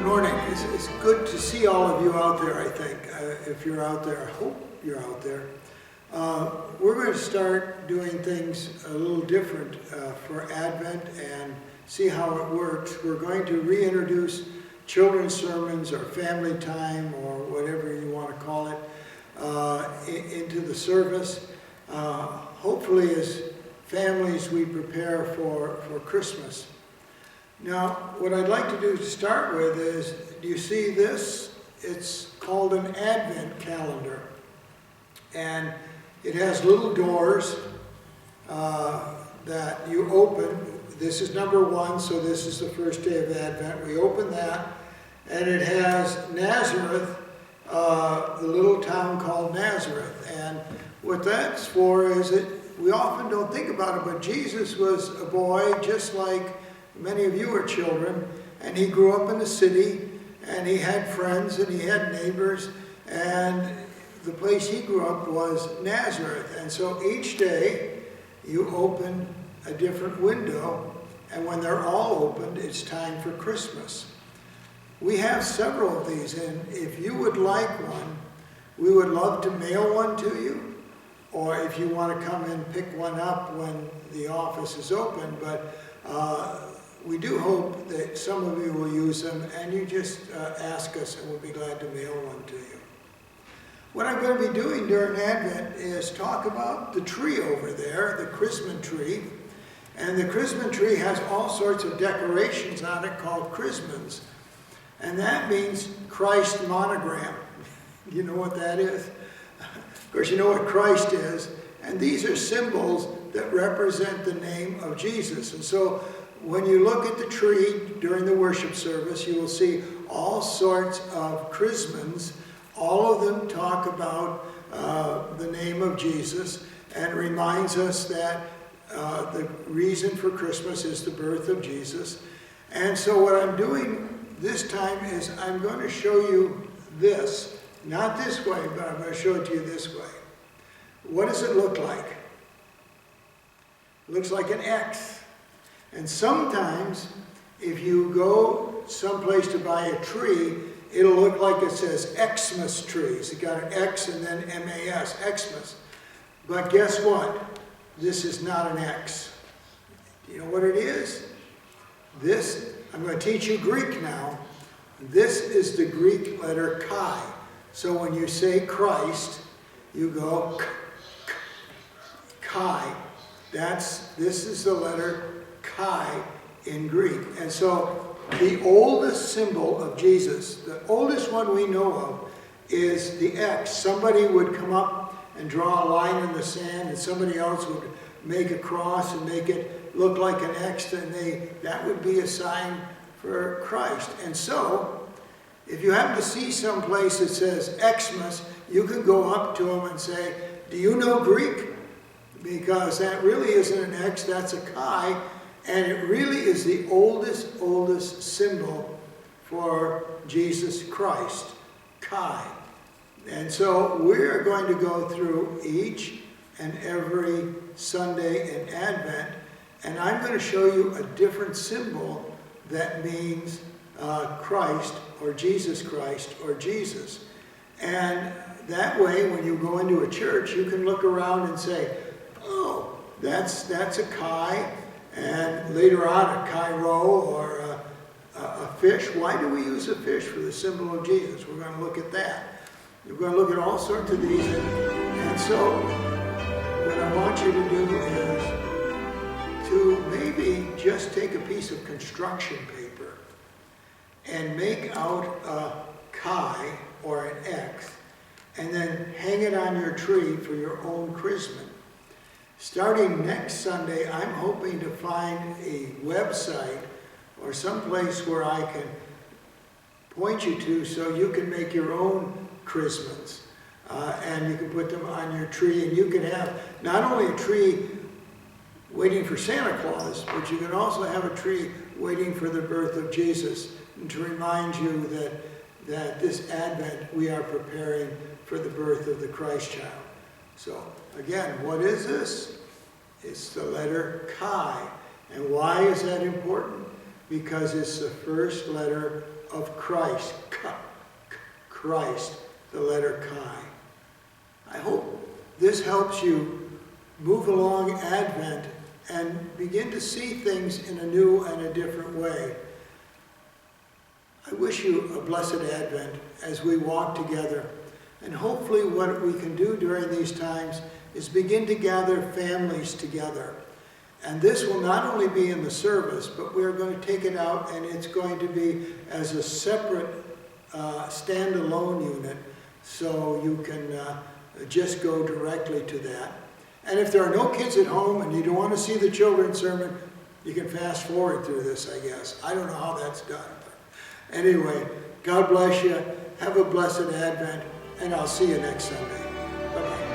Good morning. It's good to see all of you out there, I think. If you're out there, I hope you're out there. We're going to start doing things a little different for Advent and see how it works. We're going to reintroduce children's sermons or family time or whatever you want to call it into the service. Hopefully as families we prepare for Christmas. Now, what I'd like to do to start with is, do you see this? It's called an Advent calendar. And it has little doors that you open. This is number 1, so this is the first day of Advent. We open that, and it has Nazareth, the little town called Nazareth. And what that's for is that we often don't think about it, but Jesus was a boy just like many of you are children, and he grew up in the city, and he had friends, and he had neighbors, and the place he grew up was Nazareth. And so each day you open a different window, and when they're all opened, it's time for Christmas. We have several of these, and if you would like one, we would love to mail one to you, or if you want to come and pick one up when the office is open. But we do hope that some of you will use them, and you just ask us, and we'll be glad to mail one to you. What I'm going to be doing during Advent is talk about the tree over there, the Christmas tree. And the Christmas tree has all sorts of decorations on it called chrismons. And that means Christ monogram. You know what that is? Of course, you know what Christ is. And these are symbols that represent the name of Jesus. And so when you look at the tree during the worship service, you will see all sorts of chrismons. All of them talk about the name of Jesus and reminds us that the reason for Christmas is the birth of Jesus. And so what I'm doing this time is I'm going to show you this. Not this way, but I'm going to show it to you this way. What does it look like? It looks like an X. And sometimes, if you go someplace to buy a tree, it'll look like it says Xmas trees. It got an X and then M-A-S, Xmas. But guess what? This is not an X. Do you know what it is? This, I'm going to teach you Greek now. This is the Greek letter chi. So when you say Christ, you go chi. This is the letter chi in Greek. And so the oldest symbol of Jesus, the oldest one we know of, is the X. Somebody would come up and draw a line in the sand, and somebody else would make a cross and make it look like an X, and that would be a sign for Christ. And so, if you happen to see some place that says Xmas, you can go up to them and say, do you know Greek? Because that really isn't an X, that's a chi. And it really is the oldest symbol for Jesus Christ, chi. And so we're going to go through each and every Sunday in Advent, and I'm going to show you a different symbol that means Christ, or Jesus Christ, or Jesus. And that way, when you go into a church, you can look around and say, oh, that's a chi. And later on, a Cairo or a fish. Why do we use a fish for the symbol of Jesus? We're going to look at that. We're going to look at all sorts of these. And so what I want you to do is to maybe just take a piece of construction paper and make out a chi or an X, and then hang it on your tree for your own chrisman. Starting next Sunday, I'm hoping to find a website or someplace where I can point you to so you can make your own chrismons. And you can put them on your tree, and you can have not only a tree waiting for Santa Claus, but you can also have a tree waiting for the birth of Jesus, and to remind you that this Advent we are preparing for the birth of the Christ child. So, again, what is this? It's the letter chi. And why is that important? Because it's the first letter of Christ. Christ, the letter Chi. I hope this helps you move along Advent and begin to see things in a new and a different way. I wish you a blessed Advent as we walk together. And hopefully what we can do during these times is begin to gather families together. And this will not only be in the service, but we're going to take it out and it's going to be as a separate standalone unit, so you can just go directly to that. And if there are no kids at home and you don't want to see the children's sermon, you can fast forward through this, I guess. I don't know how that's done. But anyway, God bless you. Have a blessed Advent, and I'll see you next Sunday. Bye-bye.